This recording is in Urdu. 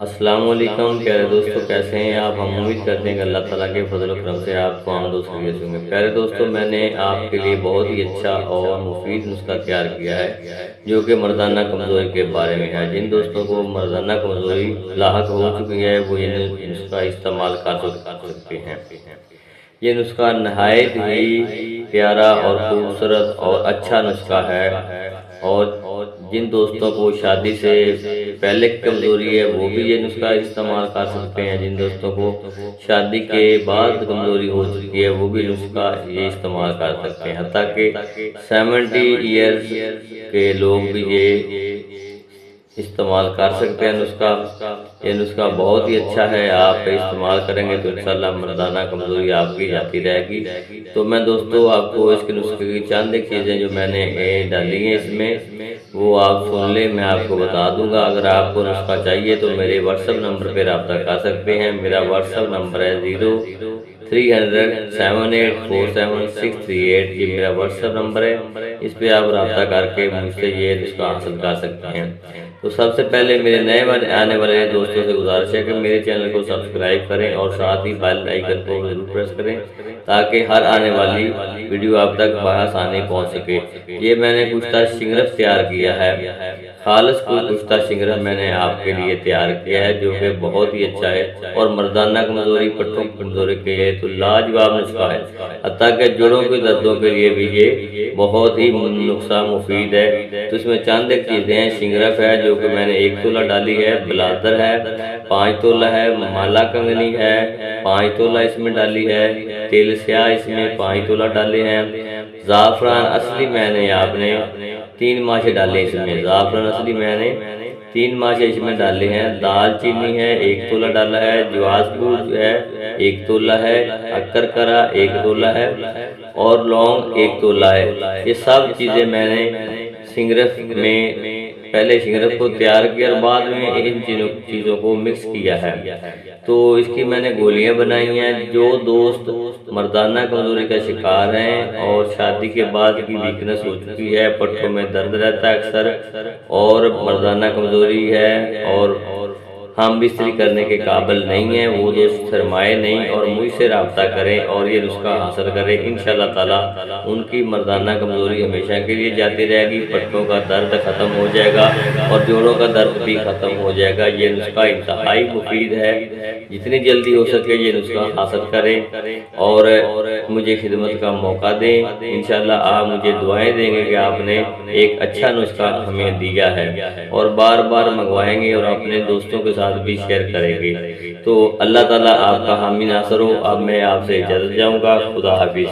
السلام علیکم پیارے دوستو، کیسے ہیں آپ؟ ہم امید کرتے ہیں کہ اللہ تعالیٰ کے فضل و کرم سے آپ کو آمد و خیریت ہوں گے۔ پیارے دوستو، میں نے آپ کے لیے بہت ہی اچھا اور مفید نسخہ تیار کیا ہے جو کہ مردانہ کمزوری کے بارے میں ہے۔ جن دوستوں کو مردانہ کمزوری لاحق ہو چکی ہے وہ یہ نسخہ استعمال کر سکتے ہیں۔ یہ نسخہ نہایت ہی پیارا اور خوبصورت اور اچھا نسخہ ہے، اور جن دوستوں کو شادی سے پہلے کمزوری ہے وہ بھی یہ نسخہ استعمال کر سکتے ہیں۔ جن دوستوں کو شادی کے بعد کمزوری ہو چکی ہے وہ بھی نسخہ یہ استعمال کر سکتے ہیں، حتیٰ کہ 70 ایئرز کے لوگ بھی یہ استعمال کر سکتے ہیں نسخہ۔ یہ نسخہ بہت ہی اچھا ہے، آپ استعمال کریں گے تو انشاءاللہ مردانہ کمزوری آپ کی جاتی رہے گی۔ تو میں دوستو آپ کو اس کے نسخے کی چند چیزیں جو میں نے ڈالی ہیں اس میں وہ آپ سن لیں، میں آپ کو بتا دوں گا۔ اگر آپ کو نسخہ چاہیے تو میرے واٹس ایپ نمبر پہ رابطہ کر سکتے ہیں۔ میرا واٹس ایپ نمبر ہے 0300784768، یہ میرا واٹس ایپ نمبر ہے، اس پہ آپ رابطہ کر کے مجھ سے یہ نسخہ حاصل کر سکتے ہیں۔ تو سب سے پہلے میرے نئے آنے والے دوستوں سے گزارش ہے کہ میرے چینل کو سبسکرائب کریں اور ساتھ ہی بیل آئیکن کو ضرور پریس کریں تاکہ ہر آنے والی ویڈیو آپ تک بآسانی پہنچ سکے۔ یہ میں نے کشتہ شنگرف تیار کیا ہے، خالص کوئی کشتہ شنگرف میں نے آپ کے لیے تیار کیا ہے جو کہ بہت ہی اچھا ہے اور مردانہ کمزوری، پٹھوں کی کمزوری کے لیے تو لاجواب نسخہ ہے، حتیٰ کہ جوڑوں کے دردوں کے لیے بھی یہ بہت ہی نسخہ مفید ہے۔ تو اس میں چند ایک چیزیں ہیں، شنگرف ہے جو کہ میں نے 1 تولہ ڈالی ہے، بلادر ہے 5 تولہ ہے، مالا کنگنی ہے 5 تولہ اس میں ڈالی ہے، تیل سیاہ اس میں 5 تولہ ڈالے ہیں، زعفران اصلی میں نے آپ نے 3 ماچے ڈالے اس میں، زعفران اصلی میں نے 3 ماچے اس میں ڈالے ہیں، دال چینی ہے 1 تولہ ڈالا ہے، جواز پور ہے 1 تولہ ہے، اکر کرا 1 تولہ ہے اور لونگ 1 تولہ ہے۔ یہ سب چیزیں میں نے شنگرف میں پہلے شنگرف کو تیار کیا اور بعد میں ان چیزوں کو مکس کیا ہے۔ تو اس کی میں نے گولیاں بنائی ہیں۔ جو دوست مردانہ کمزوری کا شکار ہیں اور شادی کے بعد کی ویکنس ہو چکی ہے، پٹھوں میں درد رہتا ہے اکثر اور مردانہ کمزوری ہے اور ہم بستری کرنے کے قابل نہیں ہیں، وہ دوست سرمائے نہیں اور مجھ سے رابطہ کریں اور یہ نسخہ حاصل کریں۔ انشاءاللہ تعالیٰ ان کی مردانہ کمزوری ہمیشہ کے لیے جاتی رہے گی، پٹھوں کا درد ختم ہو جائے گا اور جوڑوں کا درد بھی ختم ہو جائے گا۔ یہ نسخہ انتہائی مفید ہے، جتنی جلدی ہو سکے یہ نسخہ حاصل کریں اور مجھے خدمت کا موقع دیں۔ انشاءاللہ آپ مجھے دعائیں دیں گے کہ آپ نے ایک اچھا نسخہ ہمیں دیا ہے اور بار بار منگوائیں گے اور اپنے دوستوں کے ساتھ بھی شیئر کریں گے۔ تو اللہ تعالیٰ آپ کا حامی ناصر ہو۔ اب میں آپ سے اجازت جاؤں گا، خدا حافظ۔